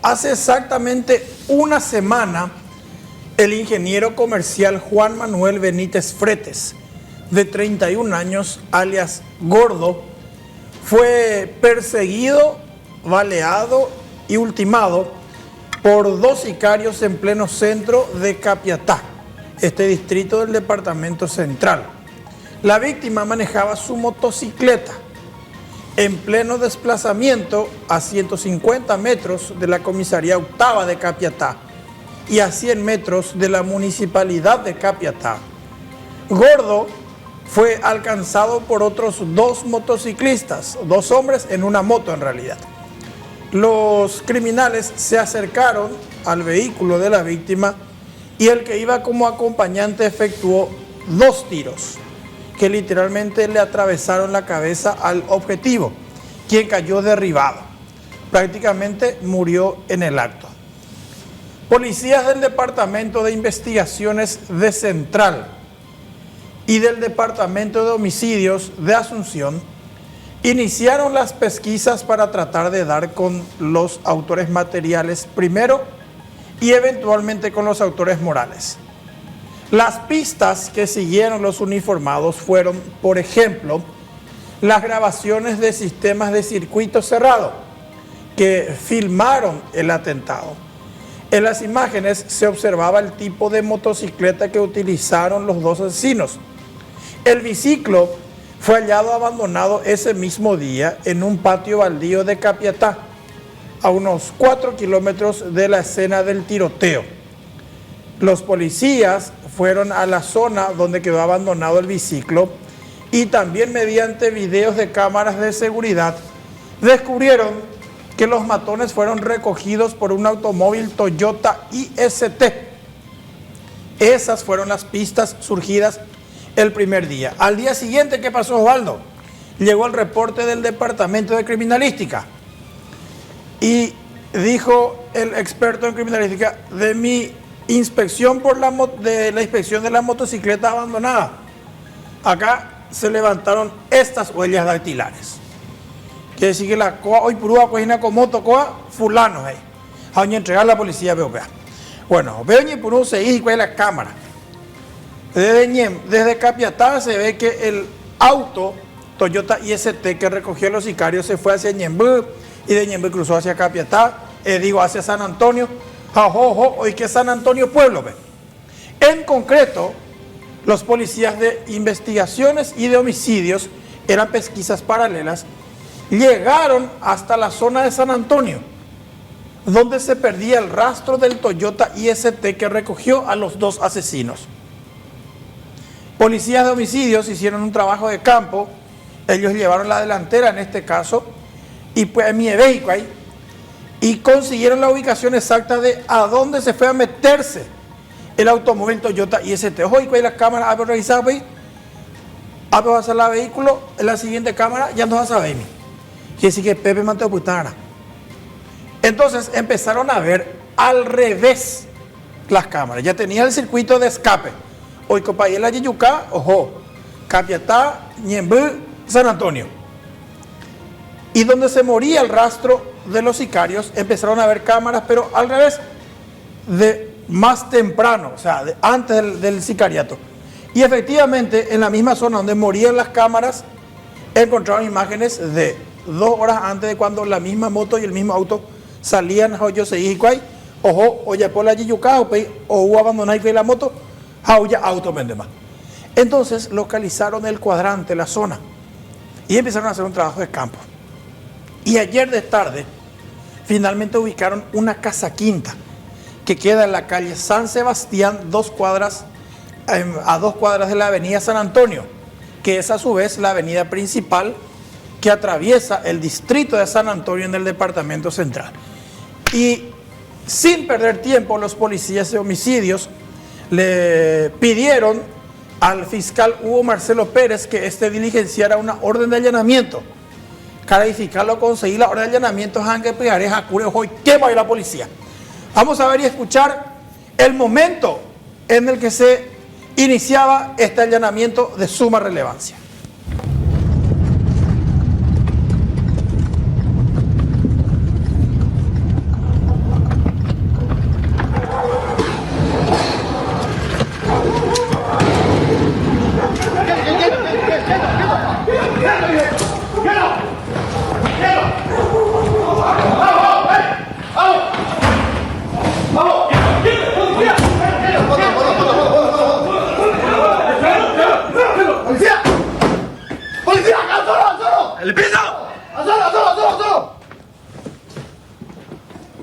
Hace exactamente una semana, el ingeniero comercial Juan Manuel Benítez Fretes, de 31 años, alias Gordo, fue perseguido, baleado y ultimado por dos sicarios en pleno centro de Capiatá, este distrito del departamento central. La víctima manejaba su motocicleta en pleno desplazamiento a 150 metros de la comisaría octava de Capiatá y a 100 metros de la municipalidad de Capiatá. Gordo fue alcanzado por otros dos motociclistas, dos hombres en una moto en realidad. Los criminales se acercaron al vehículo de la víctima y el que iba como acompañante efectuó dos tiros que literalmente le atravesaron la cabeza al objetivo, quien cayó derribado. Prácticamente murió en el acto. Policías del Departamento de Investigaciones de Central y del Departamento de Homicidios de Asunción iniciaron las pesquisas para tratar de dar con los autores materiales primero y eventualmente con los autores morales. Las pistas que siguieron los uniformados fueron, por ejemplo, las grabaciones de sistemas de circuito cerrado que filmaron el atentado. En las imágenes se observaba el tipo de motocicleta que utilizaron los dos asesinos. El biciclo fue hallado abandonado ese mismo día en un patio baldío de Capiatá, a unos 4 kilómetros de la escena del tiroteo. Los policías fueron a la zona donde quedó abandonado el biciclo y también mediante videos de cámaras de seguridad descubrieron que los matones fueron recogidos por un automóvil Toyota IST. Esas fueron las pistas surgidas el primer día. Al día siguiente, ¿qué pasó, Osvaldo? Llegó el reporte del Departamento de Criminalística y dijo el experto en criminalística: de mi inspección de la inspección de la motocicleta abandonada, acá se levantaron estas huellas dactilares. Quiere decir que la coa hoy purúa cojina con moto coa fulano ahí. A entregar a la policía veo. Bueno, veo ni purú se y cuál es la cámara. Desde Capiatá se ve que el auto Toyota IST que recogió a los sicarios se fue hacia Ñembú y de Ñembú cruzó hacia Capiatá, hacia San Antonio. Hoy que San Antonio Pueblo. En concreto, los policías de investigaciones y de homicidios, eran pesquisas paralelas, llegaron hasta la zona de San Antonio, donde se perdía el rastro del Toyota IST que recogió a los dos asesinos. Policías de homicidios hicieron un trabajo de campo, ellos llevaron la delantera en este caso, y pues mi vehículo ahí, y consiguieron la ubicación exacta de a dónde se fue a meterse el automóvil Toyota IST. Hoy con la cámara, a revisar, a pasar el vehículo, en la siguiente cámara ya no vas a ver. Quiere decir que Pepe Mateo Putana. Entonces empezaron a ver al revés las cámaras. Ya tenía el circuito de escape. Hoy Copayela Yiyucá, Capiatá, Ñembú, San Antonio. Y donde se moría el rastro de los sicarios, empezaron a ver cámaras, pero al revés, de más temprano, o sea, antes del sicariato. Y efectivamente, en la misma zona donde morían las cámaras, encontraron imágenes de 2 horas antes de cuando la misma moto y el mismo auto salían a Yoseijicuay, o ya por la Yiyucá, o abandonar la moto, ya auto vendema. Entonces localizaron el cuadrante, la zona, y empezaron a hacer un trabajo de campo. Y ayer de tarde, finalmente ubicaron una casa quinta que queda en la calle San Sebastián, a 2 cuadras de la avenida San Antonio, que es a su vez la avenida principal que atraviesa el distrito de San Antonio en el departamento central. Y sin perder tiempo, los policías de homicidios le pidieron al fiscal Hugo Marcelo Pérez que diligenciara una orden de allanamiento. Calificarlo, conseguir la orden de allanamiento, que pegaré a cure hoy, ¿qué va a ir la policía? Vamos a ver y escuchar el momento en el que se iniciaba este allanamiento de suma relevancia.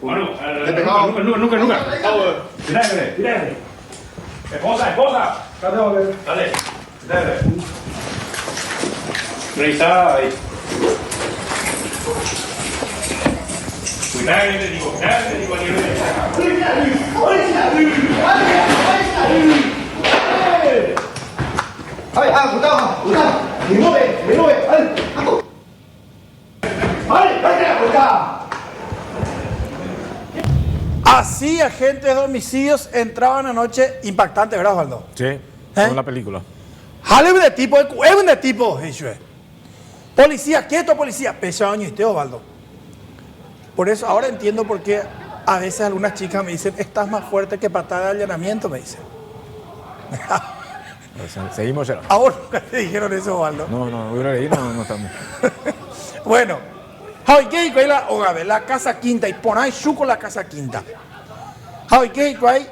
Bueno, nunca. Tírale. Esposa. Dale. Revisa ahí. Cuidado, te digo. Ay, cuidado. Me mueve. Así agentes de homicidios entraban anoche, impactante, ¿verdad, Osvaldo? Sí, con la película. Jale de tipo, es un tipo, eso es. Policía, quieto policía, pesa año y usted, Osvaldo. Por eso ahora entiendo por qué a veces algunas chicas me dicen, estás más fuerte que patada de allanamiento, me dicen. Seguimos ya. ¿A vos nunca te dijeron eso, Osvaldo? No, hubiera leído, no estamos. Bueno, ¿qué dijo ahí la casa quinta? Y pon ahí chuco la casa quinta. ¿Qué dijo ahí?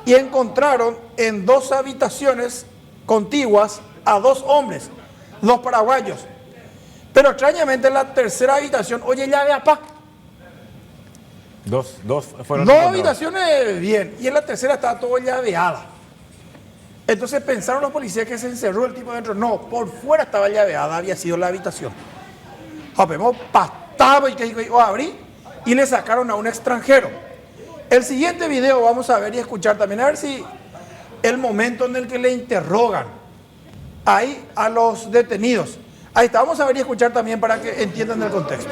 Y encontraron en 2 habitaciones contiguas a 2 hombres, 2 paraguayos. Pero extrañamente en la tercera habitación, oye, ya ve apá. Dos fueron. 2 habitaciones bien, y en la tercera estaba todo llaveada. Entonces pensaron los policías que se encerró el tipo dentro. No, por fuera estaba llaveada, había sido la habitación. Vemos pastaba y que abrí y le sacaron a un extranjero. El siguiente video vamos a ver y escuchar también, a ver si el momento en el que le interrogan ahí a los detenidos. Ahí está, vamos a ver y escuchar también para que entiendan el contexto.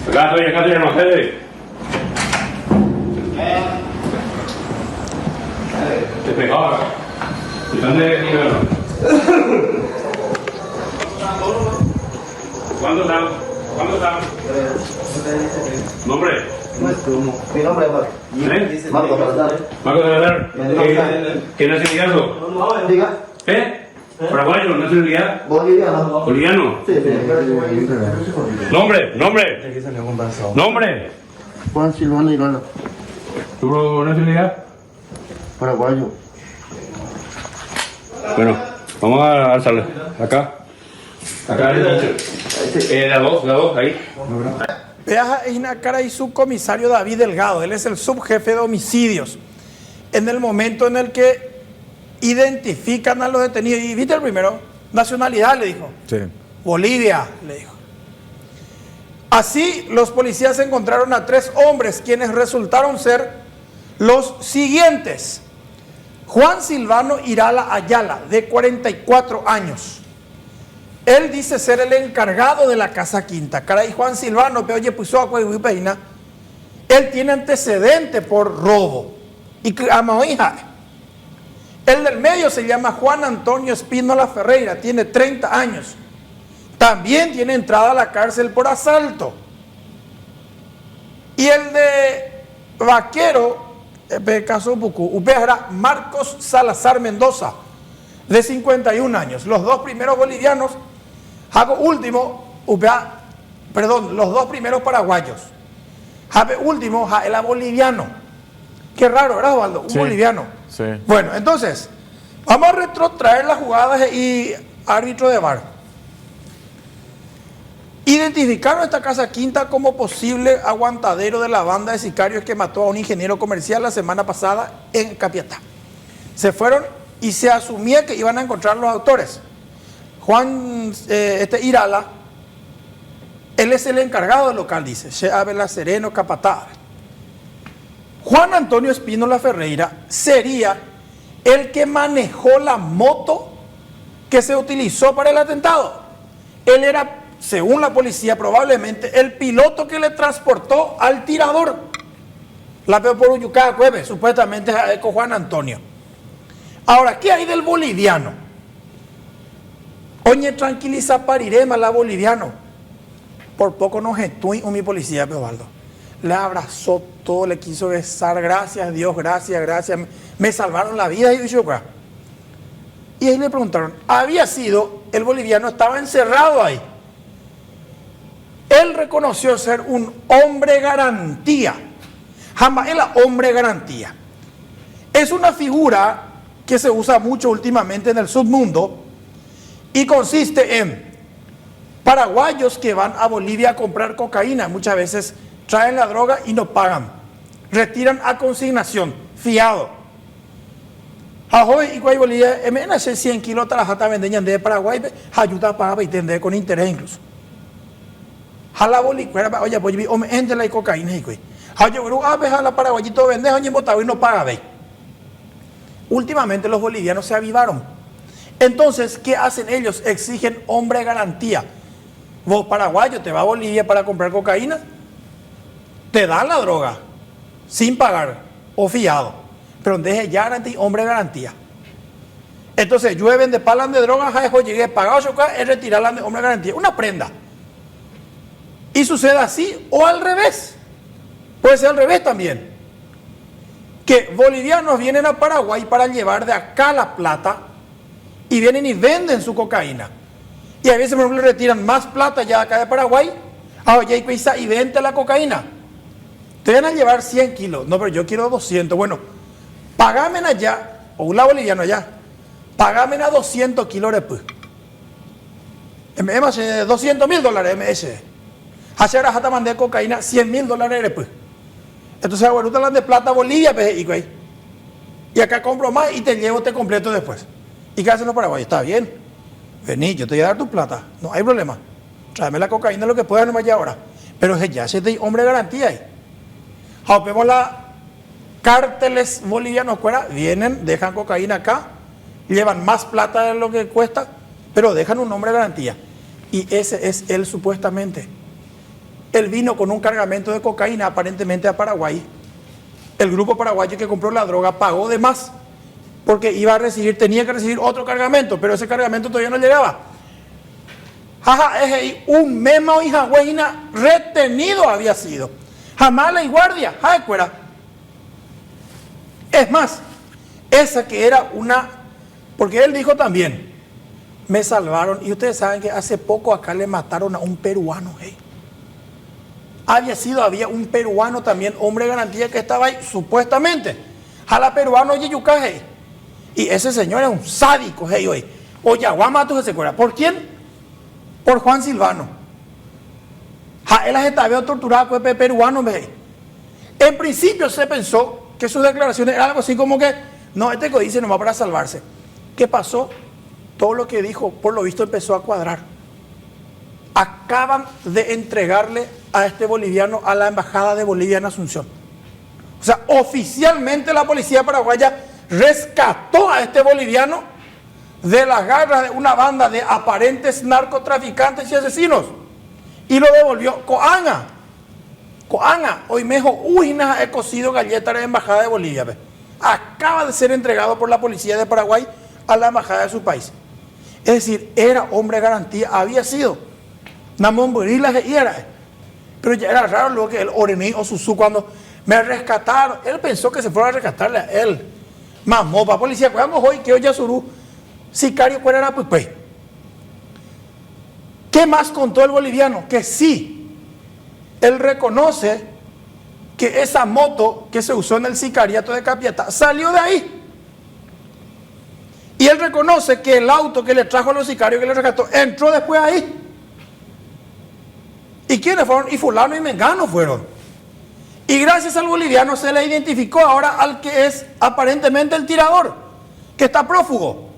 Acá estoy, no sé. Te pegaba. ¿Dónde? ¿Cuándo están? ¿Nombre? Mi nombre es Marco Salazar. Marco Salazar. ¿Qué nacionalidad sos? Diga. ¿Paraguayo? ¿Nacionalidad? Boliviano. ¿Boliviano? Sí. ¿Nombre? Juan Silvano Irala. ¿Tu nacionalidad? Paraguayo. Bueno, vamos a alzarle. Acá. La dos, ahí. Vea en la cara y subcomisario David Delgado, él es el subjefe de homicidios. En el momento en el que identifican a los detenidos, y viste el primero, nacionalidad, le dijo. Sí. Bolivia, le dijo. Así, los policías encontraron a 3 hombres, quienes resultaron ser los siguientes. Juan Silvano Irala Ayala, de 44 años. Él dice ser el encargado de la casa quinta. Caray, Juan Silvano, oye, puso agua y peina. Él tiene antecedente por robo. Y ama hija. El del medio se llama Juan Antonio Espínola Ferreira, tiene 30 años. También tiene entrada a la cárcel por asalto. Y el de Vaquero, caso Bucú, Upejara, Marcos Salazar Mendoza, de 51 años. Los 2 primeros bolivianos, los 2 primeros paraguayos. Último, era boliviano. Qué raro, ¿verdad, Osvaldo? Un boliviano. Sí. Bueno, entonces, vamos a retrotraer las jugadas y árbitro de VAR. Identificaron esta casa quinta como posible aguantadero de la banda de sicarios que mató a un ingeniero comercial la semana pasada en Capiatá. Se fueron y se asumía que iban a encontrar los autores. Juan Irala, él es el encargado del local, dice, Sheabela Sereno Capatá. Juan Antonio Espínola Ferreira sería el que manejó la moto que se utilizó para el atentado. Él era, según la policía, probablemente el piloto que le transportó al tirador. La veo por Uyucá, Cueve, supuestamente es con Juan Antonio. Ahora, ¿qué hay del boliviano? Oye, tranquiliza parirema la boliviano. Por poco no estuve mi policía, Osvaldo. Le abrazó todo, le quiso besar, gracias Dios, gracias. Me salvaron la vida y yo, Y ahí le preguntaron, el boliviano estaba encerrado ahí. Él reconoció ser un hombre garantía. Jamás era hombre garantía. Es una figura que se usa mucho últimamente en el submundo y consiste en paraguayos que van a Bolivia a comprar cocaína. Muchas veces traen la droga y no pagan. Retiran a consignación, fiado. Ahoy y Guay Bolivia, en hacer 100 kilos de la jata vendeñan de Paraguay, ayuda a pagar y tender con interés incluso. Jala bolicuera, oye, pues yo me entre la cocaína y güey. Oye, bro, la paraguayito vende, oye, botado y no paga, ve. Últimamente los bolivianos se avivaron. Entonces, ¿qué hacen ellos? Exigen hombre garantía. Vos, paraguayo, te vas a Bolivia para comprar cocaína, te dan la droga sin pagar o fiado, pero deje ya garantía, hombre garantía. Entonces, llueven de palan de drogas, llegué pagado, es retirarla de hombre garantía, una prenda. Y sucede así o al revés. Puede ser al revés también. Que bolivianos vienen a Paraguay para llevar de acá la plata y vienen y venden su cocaína. Y a veces, por ejemplo, retiran más plata ya acá de Paraguay, y vende la cocaína. Te van a llevar 100 kilos. No, pero yo quiero 200. Bueno, pagame allá, o un lado boliviano allá, pagame a 200 kilos de pues. $200,000 MS. Hacer a jata mandé cocaína, $100,000 después. Entonces, bueno, te de plata a Bolivia, y acá compro más y te llevo te completo después. ¿Y qué hacen los paraguayos? Está bien, vení, yo te voy a dar tu plata, no hay problema. Tráeme la cocaína lo que puedas nomás ya ahora. Pero ya se te hombre garantía ahí. Vemos las cárteles bolivianos fuera, vienen, dejan cocaína acá, llevan más plata de lo que cuesta, pero dejan un hombre garantía. Y ese es él supuestamente. Él vino con un cargamento de cocaína aparentemente a Paraguay. El grupo paraguayo que compró la droga pagó de más porque tenía que recibir otro cargamento, pero ese cargamento todavía no llegaba. Es un memo y jagüeina retenido había sido. Jamás la guardia, fuera. Es más, esa que era porque él dijo también, me salvaron, y ustedes saben que hace poco acá le mataron a un peruano, había un peruano también, hombre garantía que estaba ahí, supuestamente. Jala peruano Yeyucaje. Y ese señor es un sádico, hoy. Oyaguamato se acuerda. ¿Por quién? Por Juan Silvano. Él estaba torturado con el peruano, En principio se pensó que sus declaraciones eran algo así como que, no, este que dice nomás para salvarse. ¿Qué pasó? Todo lo que dijo, por lo visto, empezó a cuadrar. Acaban de entregarle a este boliviano a la embajada de Bolivia en Asunción. O sea, oficialmente la policía paraguaya rescató a este boliviano de las garras de una banda de aparentes narcotraficantes y asesinos y lo devolvió Coanga. Hoy mejor he cocido galletas de la embajada de Bolivia. Acaba de ser entregado por la policía de Paraguay a la embajada de su país. Es decir, era hombre garantía, había sido. Pero ya era raro luego que el Orení o Susú cuando me rescataron, él pensó que se fuera a rescatarle a él. Mamó, para policía, cuidamos hoy que hoy ya surú, sicario fuera era pues. ¿Qué más contó el boliviano? Que sí, él reconoce que esa moto que se usó en el sicariato de Capiatá salió de ahí. Y él reconoce que el auto que le trajo a los sicarios que le rescató entró después ahí. ¿Y quiénes fueron? Y fulano y mengano fueron. Y gracias al boliviano se le identificó ahora al que es aparentemente el tirador, que está prófugo.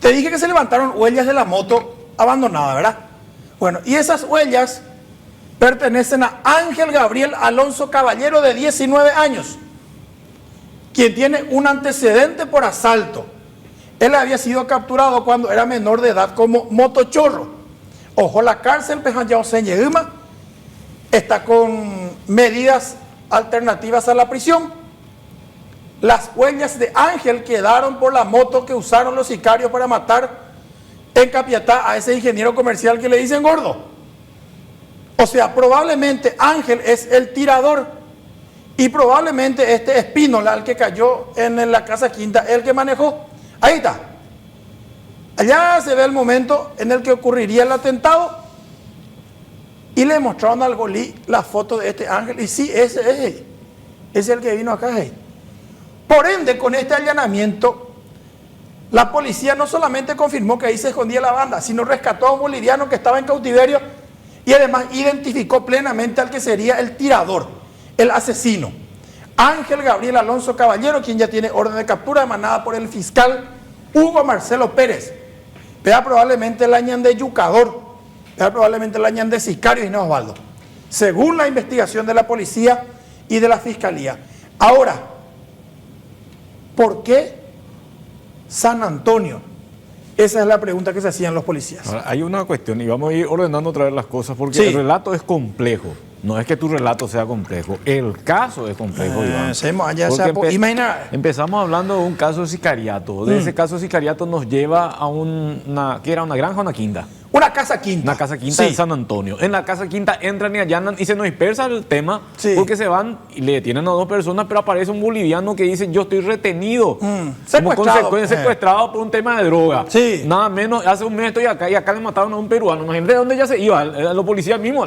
Te dije que se levantaron huellas de la moto abandonada, ¿verdad? Bueno, y esas huellas pertenecen a Ángel Gabriel Alonso Caballero, de 19 años, quien tiene un antecedente por asalto. Él había sido capturado cuando era menor de edad como motochorro. Ojo, la cárcel, está con medidas alternativas a la prisión. Las huellas de Ángel quedaron por la moto que usaron los sicarios para matar en Capiatá a ese ingeniero comercial que le dicen gordo. O sea, probablemente Ángel es el tirador y probablemente este Espínola, el que cayó en la casa quinta, el que manejó. Ahí está. Allá se ve el momento en el que ocurriría el atentado y le mostraron al Golí la foto de este ángel y sí, ese es el que vino acá. Por ende, con este allanamiento, la policía no solamente confirmó que ahí se escondía la banda, sino rescató a un boliviano que estaba en cautiverio y además identificó plenamente al que sería el tirador, el asesino, Ángel Gabriel Alonso Caballero, quien ya tiene orden de captura emanada por el fiscal Hugo Marcelo Pérez. Vea probablemente el añan de yucador, vea probablemente el añan de sicario y no Osvaldo, según la investigación de la policía y de la fiscalía. Ahora, ¿por qué San Antonio? Esa es la pregunta que se hacían los policías. Ahora, hay una cuestión y vamos a ir ordenando otra vez las cosas porque Sí. el relato es complejo. No es que tu relato sea complejo, el caso es complejo, Iván. Porque empezamos hablando de un caso de sicariato. De ese caso de sicariato nos lleva a ¿qué era? ¿Una granja o una quinta? Una casa quinta. Una casa quinta en San Antonio. En la casa quinta entran y allanan y se nos dispersa el tema porque se van y le detienen a dos personas, pero aparece un boliviano que dice: yo estoy retenido. Secuestrado por un tema de droga. Nada menos, hace un mes estoy acá y acá le mataron a un peruano. Imagínate de dónde ya se iba, a los policías mismos.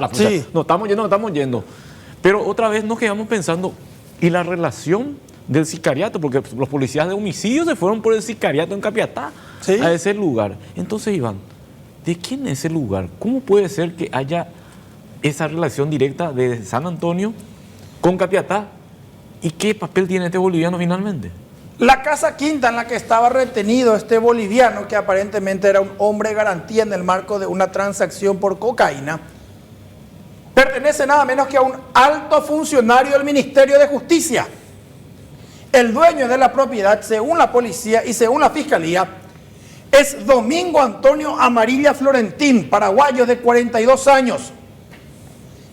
No estamos yendo. Pero otra vez nos quedamos pensando, ¿y la relación del sicariato? Porque los policías de homicidio se fueron por el sicariato en Capiatá a ese lugar. Entonces, Iván, ¿de quién es ese lugar? ¿Cómo puede ser que haya esa relación directa de San Antonio con Capiatá? ¿Y qué papel tiene este boliviano finalmente? La casa quinta en la que estaba retenido este boliviano, que aparentemente era un hombre garantía en el marco de una transacción por cocaína, pertenece nada menos que a un alto funcionario del Ministerio de Justicia. El dueño de la propiedad, según la policía y según la fiscalía, es Domingo Antonio Amarilla Florentín, paraguayo de 42 años.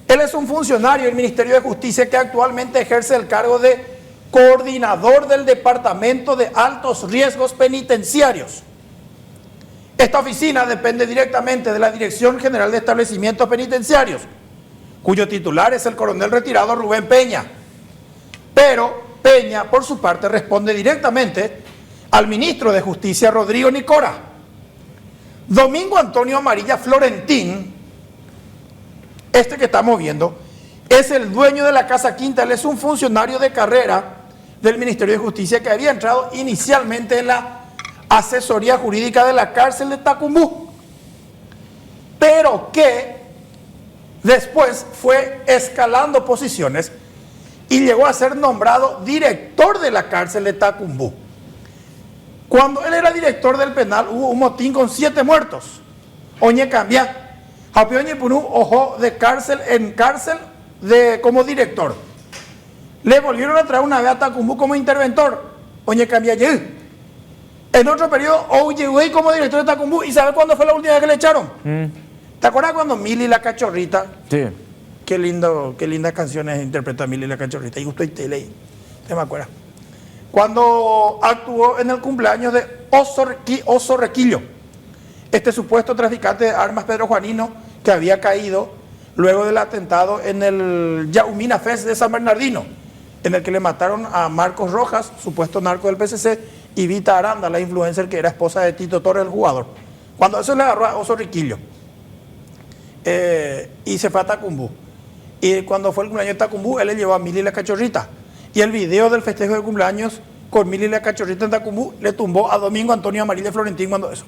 Él es un funcionario del Ministerio de Justicia que actualmente ejerce el cargo de coordinador del Departamento de Altos Riesgos Penitenciarios. Esta oficina depende directamente de la Dirección General de Establecimientos Penitenciarios, cuyo titular es el coronel retirado Rubén Peña. Pero Peña, por su parte, responde directamente al ministro de Justicia, Rodrigo Nicora. Domingo Antonio Amarilla Florentín, este que estamos viendo, es el dueño de la casa quinta. Él es un funcionario de carrera del Ministerio de Justicia que había entrado inicialmente en la asesoría jurídica de la cárcel de Tacumbú, pero que después fue escalando posiciones y llegó a ser nombrado director de la cárcel de Tacumbú. Cuando él era director del penal hubo un motín con 7 muertos. Oñe cambia, Japioñe Punú ojo de cárcel en cárcel como director. Le volvieron a traer una vez a Tacumbú como interventor. Oñe cambia ye. En otro periodo, Oye como director de Tacumbú. ¿Y sabe cuándo fue la última vez que le echaron? ¿Te acuerdas cuando Mili la Cachorrita? Sí. Qué lindas canciones interpreta Mili la Cachorrita. Y justo ahí te leí. ¿Te me acuerdas? Cuando actuó en el cumpleaños de Oso Requillo, este supuesto traficante de armas Pedro Juanino que había caído luego del atentado en el Yaumina Fest de San Bernardino, en el que le mataron a Marcos Rojas, supuesto narco del PCC, y Vita Aranda, la influencer que era esposa de Tito Torres, el jugador. Cuando eso le agarró a Oso Riquillo y se fue a Tacumbú. Y cuando fue el cumpleaños de Tacumbú, él le llevó a Mili la Cachorrita. Y el video del festejo de cumpleaños con Mili la Cachorrita en Tacumbú le tumbó a Domingo Antonio Amarilla Florentín cuando eso,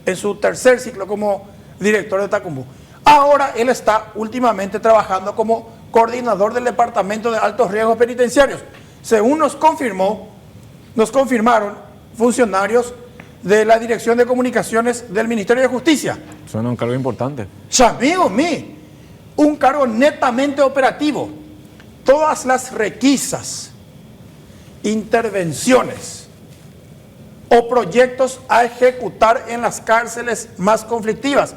en su tercer ciclo como director de Tacumbú. Ahora él está últimamente trabajando como coordinador del Departamento de Altos Riesgos Penitenciarios. Según nos confirmaron funcionarios de la Dirección de Comunicaciones del Ministerio de Justicia. Suena un cargo importante. Amigo mío, un cargo netamente operativo. Todas las requisas, intervenciones o proyectos a ejecutar en las cárceles más conflictivas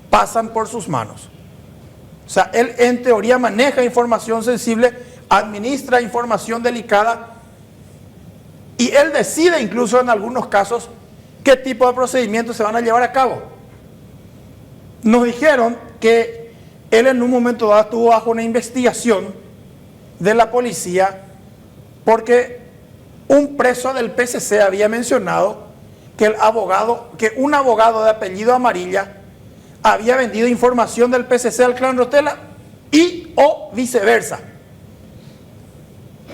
pasan por sus manos. O sea, él en teoría maneja información sensible, administra información delicada y él decide incluso en algunos casos qué tipo de procedimientos se van a llevar a cabo. Nos dijeron que él en un momento dado estuvo bajo una investigación de la policía porque un preso del PCC había mencionado que un abogado de apellido Amarilla había vendido información del PCC al clan Rotela y o viceversa.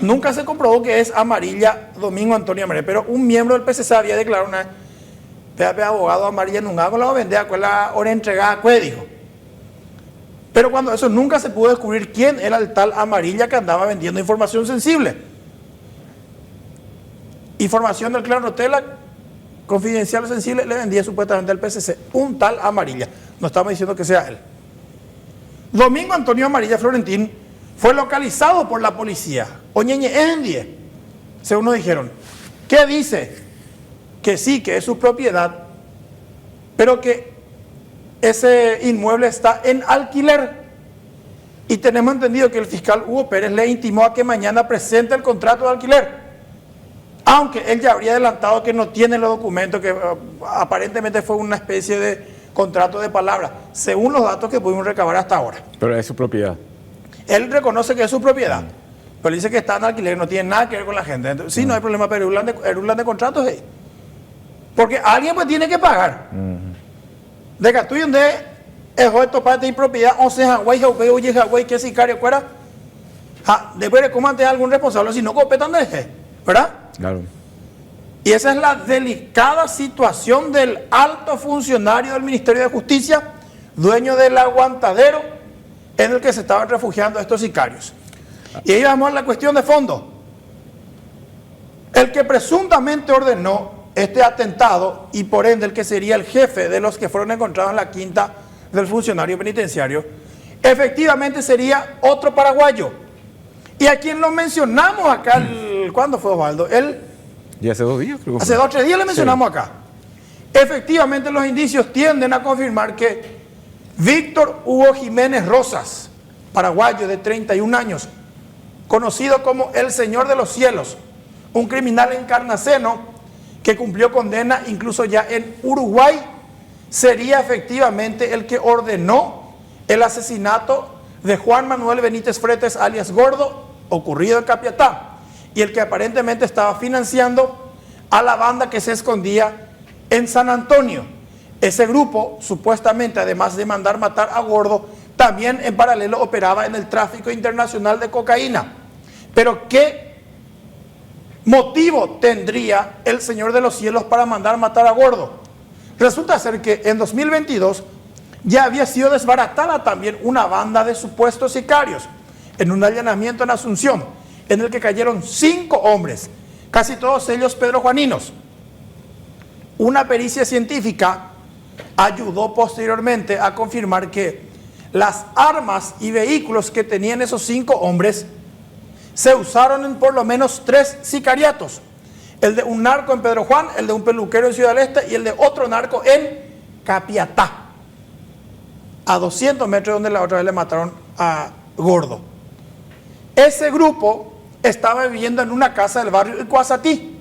Nunca se comprobó que es Amarilla Domingo Antonio Amarilla, pero un miembro del PCC había declarado una vez, abogado Amarilla nunca la vender a la hora entregada, dijo. Pero cuando eso nunca se pudo descubrir quién era el tal Amarilla que andaba vendiendo información sensible. Información del clan Rotela, confidencial o sensible, le vendía supuestamente al PCC un tal Amarilla. No estamos diciendo que sea él. Domingo Antonio Amarilla Florentín fue localizado por la policía. Oñeñe Endie, según nos dijeron. ¿Qué dice? Que sí, que es su propiedad, pero que ese inmueble está en alquiler. Y tenemos entendido que el fiscal Hugo Pérez le intimó a que mañana presente el contrato de alquiler. Aunque él ya habría adelantado que no tiene los documentos, que aparentemente fue una especie de contrato de palabra, según los datos que pudimos recabar hasta ahora. Pero es su propiedad. Él reconoce que es su propiedad, pero dice que está en alquiler, no tiene nada que ver con la gente. Entonces, sí, no hay problema, pero erulan de contratos ahí. Porque alguien pues tiene que pagar. De que tú y donde es esto parte de propiedad, o sea, Hawái, oye, Hawái, que sicario fuera. Después de cómo ante algún responsable, si no competan de eje, ¿verdad? Claro. Y esa es la delicada situación del alto funcionario del Ministerio de Justicia, dueño del aguantadero en el que se estaban refugiando estos sicarios. Y ahí vamos a la cuestión de fondo. El que presuntamente ordenó este atentado y por ende el que sería el jefe de los que fueron encontrados en la quinta del funcionario penitenciario, efectivamente sería otro paraguayo. Y a quien lo mencionamos acá, ¿cuándo fue, Osvaldo? Y hace 2 días, creo que hace 2 o 3 días le mencionamos acá. Efectivamente los indicios tienden a confirmar que Víctor Hugo Jiménez Rosas, paraguayo de 31 años, conocido como el Señor de los Cielos, un criminal encarnaceno que cumplió condena incluso ya en Uruguay, sería efectivamente el que ordenó el asesinato de Juan Manuel Benítez Fretes, alias Gordo, ocurrido en Capiatá, y el que aparentemente estaba financiando a la banda que se escondía en San Antonio. Ese grupo, supuestamente, además de mandar matar a Gordo, también en paralelo operaba en el tráfico internacional de cocaína. Pero ¿qué motivo tendría el Señor de los Cielos para mandar matar a Gordo? Resulta ser que en 2022 ya había sido desbaratada también una banda de supuestos sicarios en un allanamiento en Asunción, en el que cayeron 5 hombres, casi todos ellos pedrojuaninos. Una pericia científica ayudó posteriormente a confirmar que las armas y vehículos que tenían esos 5 hombres se usaron en por lo menos 3 sicariatos. El de un narco en Pedro Juan, el de un peluquero en Ciudad del Este y el de otro narco en Capiatá, a 200 metros donde la otra vez le mataron a Gordo. Ese grupo estaba viviendo en una casa del barrio El Cuasatí.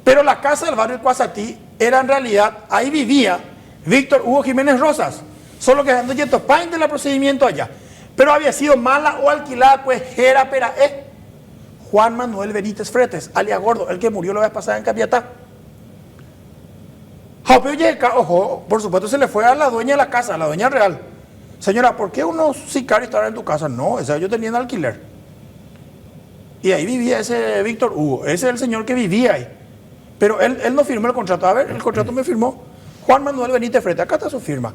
Pero la casa del barrio El Cuasatí era en realidad, ahí vivía Víctor Hugo Jiménez Rosas, solo que dando yeto pain del procedimiento allá. Pero había sido mala o alquilada, pues era Juan Manuel Benítez Fretes, alias Gordo, el que murió la vez pasada en Capiatá. Ojo, por supuesto se le fue a la dueña de la casa, a la dueña real. Señora, ¿por qué unos sicarios estaban en tu casa? No, esa yo tenía en alquiler. Y ahí vivía ese Víctor Hugo, ese es el señor que vivía ahí. Pero él no firmó el contrato. A ver, el contrato me firmó Juan Manuel Benítez Fretes. Acá está su firma.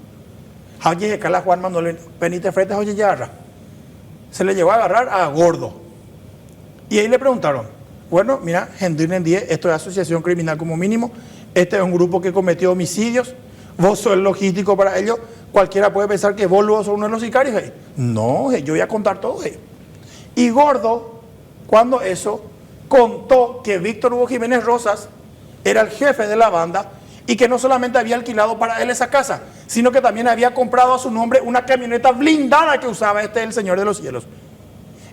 Juan Manuel Benítez Fretes, oye, yarra. Se le llevó a agarrar a Gordo. Y ahí le preguntaron, bueno, mira, Gendrin 10, esto es asociación criminal como mínimo. Este es un grupo que cometió homicidios. Vos sos el logístico para ellos. Cualquiera puede pensar que vos sos uno de los sicarios. No, yo voy a contar todo. Y Gordo, cuando eso, contó que Víctor Hugo Jiménez Rosas era el jefe de la banda y que no solamente había alquilado para él esa casa, sino que también había comprado a su nombre una camioneta blindada que usaba el Señor de los Cielos.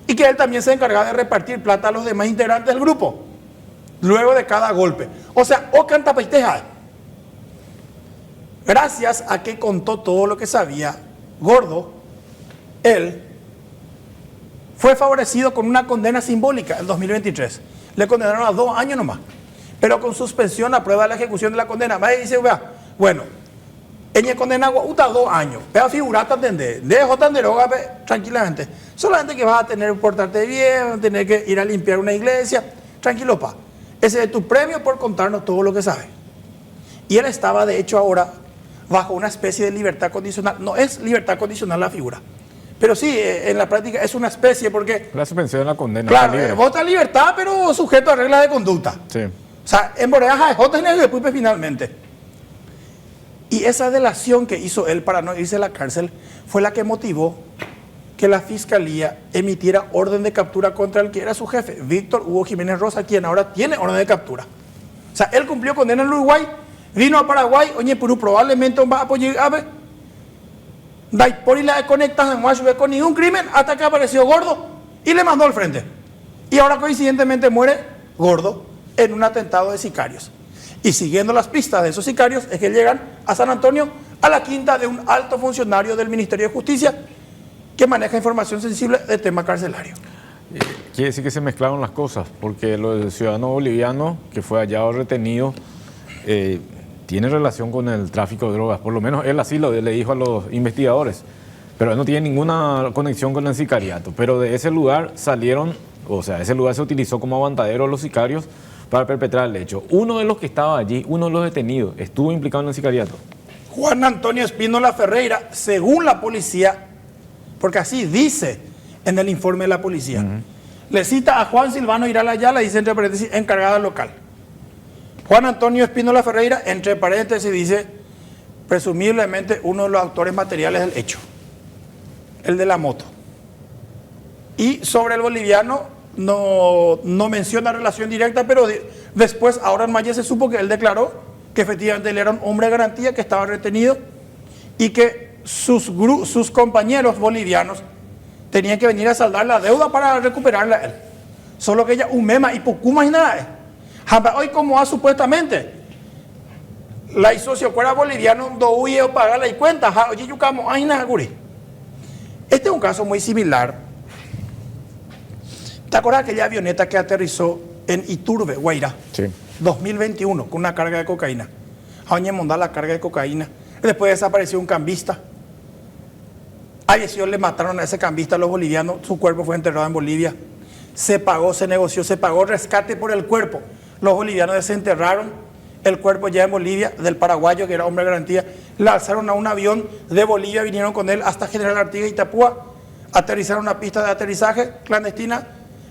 Y que él también se encargaba de repartir plata a los demás integrantes del grupo, luego de cada golpe. O sea, o canta paiteja. Gracias a que contó todo lo que sabía, Gordo, él fue favorecido con una condena simbólica en 2023. Le condenaron a 2 años nomás. pero con suspensión a prueba de la ejecución de la condena. Más dice, vea, bueno, ella condena a 2 años, pero figurate atender, dejo tan droga tranquilamente. Solamente que vas a tener que portarte bien, vas a tener que ir a limpiar una iglesia, tranquilo, pa. Ese es tu premio por contarnos todo lo que sabes. Y él estaba, de hecho, ahora bajo una especie de libertad condicional. No es libertad condicional la figura, pero sí, en la práctica es una especie porque... La suspensión de la condena. Claro, vota libertad, pero sujeto a reglas de conducta. Sí. O sea, en Boreaja es J y después finalmente. Y esa delación que hizo él para no irse a la cárcel fue la que motivó que la fiscalía emitiera orden de captura contra el que era su jefe, Víctor Hugo Jiménez Rosa, quien ahora tiene orden de captura. O sea, él cumplió condena en Uruguay, vino a Paraguay, oye, pero probablemente va a apoyar a ver. Por y la conectas en Washington con ningún crimen hasta que apareció Gordo y le mandó al frente. Y ahora coincidentemente muere Gordo en un atentado de sicarios. Y siguiendo las pistas de esos sicarios es que llegan a San Antonio, a la quinta de un alto funcionario del Ministerio de Justicia que maneja información sensible de tema carcelario. Quiere decir que se mezclaron las cosas, porque lo del ciudadano boliviano que fue hallado retenido tiene relación con el tráfico de drogas, por lo menos él así le dijo a los investigadores, pero él no tiene ninguna conexión con el sicariato. Pero de ese lugar salieron, o sea, ese lugar se utilizó como aguantadero de los sicarios para perpetrar el hecho. Uno de los que estaba allí, uno de los detenidos, estuvo implicado en el sicariato. Juan Antonio Espínola Ferreira, según la policía, porque así dice en el informe de la policía, le cita a Juan Silvano Iral Ayala, dice entre paréntesis, encargada local. Juan Antonio Espínola Ferreira, entre paréntesis, dice, presumiblemente uno de los autores materiales del hecho, el de la moto. Y sobre el boliviano no menciona relación directa, pero después, ahora en mayo se supo que él declaró que efectivamente él era un hombre de garantía, que estaba retenido y que sus compañeros bolivianos tenían que venir a saldar la deuda para recuperarla a él. Solo que ella, un mema y poco más nada. Hoy como supuestamente la socio fuera boliviano, do huye o pagar la cuenta, oye, yucamo, ay, nada, guri. Este es un caso muy similar. ¿Te acuerdas de aquella avioneta que aterrizó en Iturbe, Guairá? Sí. 2021, con una carga de cocaína. A Oñe Mondá la carga de cocaína. Después desapareció un cambista. A 18 le mataron a ese cambista, a los bolivianos. Su cuerpo fue enterrado en Bolivia. Se pagó, se negoció, se pagó rescate por el cuerpo. Los bolivianos desenterraron el cuerpo ya en Bolivia, del paraguayo que era hombre de garantía. Le alzaron a un avión de Bolivia, vinieron con él hasta General Artigas y Itapúa. Aterrizaron una pista de aterrizaje clandestina.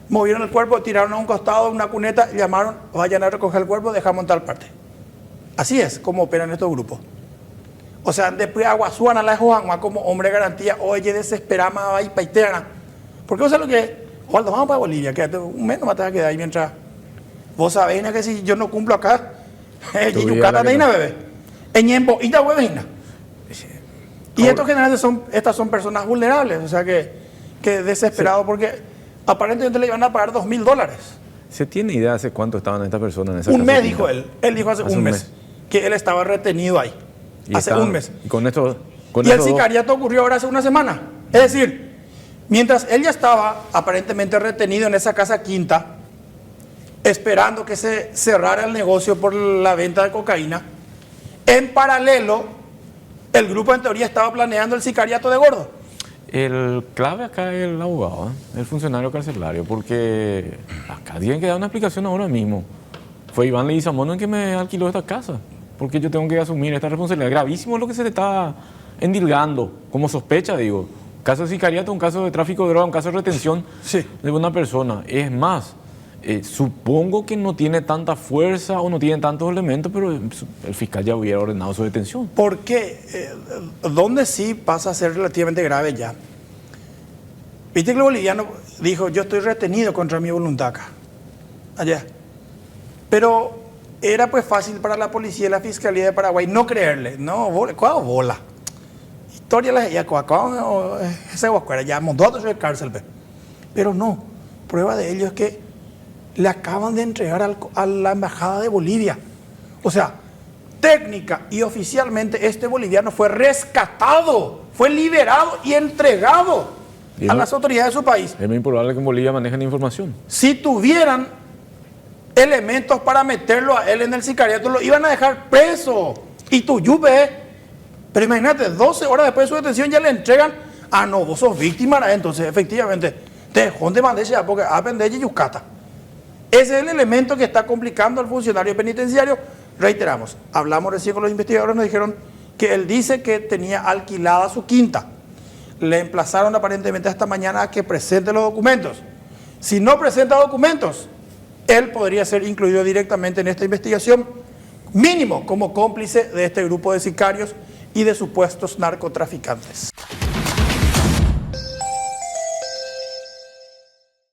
Movieron el cuerpo, tiraron a un costado una cuneta, llamaron, vayan a recoger el cuerpo, dejamos en tal parte. Así es como operan estos grupos. O sea, después aguasuan a la Joanma como hombre de garantía, oye, desesperama y paiterna. Porque vos sabés lo que es, Osvaldo, vamos para Bolivia, quédate un mes, no me vas a quedar ahí mientras vos sabés que si yo no cumplo acá, yucata neina, bebé. Eñembo, ita huevina. Y estos generalmente estas son personas vulnerables, o sea que desesperados sí. Porque aparentemente le iban a pagar $2.000. ¿Se tiene idea hace cuánto estaban estas personas en esa casa? Un mes, quinta? dijo él. Él dijo hace un mes que él estaba retenido ahí. Hace un mes. Y con esto. Y el sicariato ocurrió ahora hace una semana. Es decir, mientras él ya estaba aparentemente retenido en esa casa quinta, esperando que se cerrara el negocio por la venta de cocaína, en paralelo, el grupo en teoría estaba planeando el sicariato de Gordo. El clave acá es el abogado, el funcionario carcelario, porque acá tienen que dar una explicación ahora mismo. Fue Iván Leguizamón el que me alquiló esta casa, porque yo tengo que asumir esta responsabilidad. Gravísimo lo que se le está endilgando, como sospecha, digo. Un caso de sicariato, un caso de tráfico de droga, un caso de retención de una persona. Es más, supongo que no tiene tanta fuerza o no tiene tantos elementos, pero el fiscal ya hubiera ordenado su detención. ¿Por qué? ¿Dónde sí pasa a ser relativamente grave ya? Viste que el boliviano dijo, yo estoy retenido contra mi voluntad acá, allá. Pero era pues fácil para la policía y la fiscalía de Paraguay no creerle. No, ¿cuál bola? Historia la ya ese guascuera, ya montó de cárcel. Pero no, prueba de ello es que le acaban de entregar a la embajada de Bolivia. O sea, técnica y oficialmente este boliviano fue rescatado, fue liberado y entregado a las autoridades de su país. Es muy improbable que en Bolivia manejen información. Si tuvieran elementos para meterlo a él en el sicariato, lo iban a dejar preso. Y tu yupe, pero imagínate, 12 horas después de su detención ya le entregan, no, vos sos víctima, entonces efectivamente, te dejó de mandar ya porque aprende y yucata. Ese es el elemento que está complicando al funcionario penitenciario. Reiteramos, hablamos recién con los investigadores, nos dijeron que él dice que tenía alquilada su quinta. Le emplazaron aparentemente esta mañana a que presente los documentos. Si no presenta documentos, él podría ser incluido directamente en esta investigación, mínimo como cómplice de este grupo de sicarios y de supuestos narcotraficantes.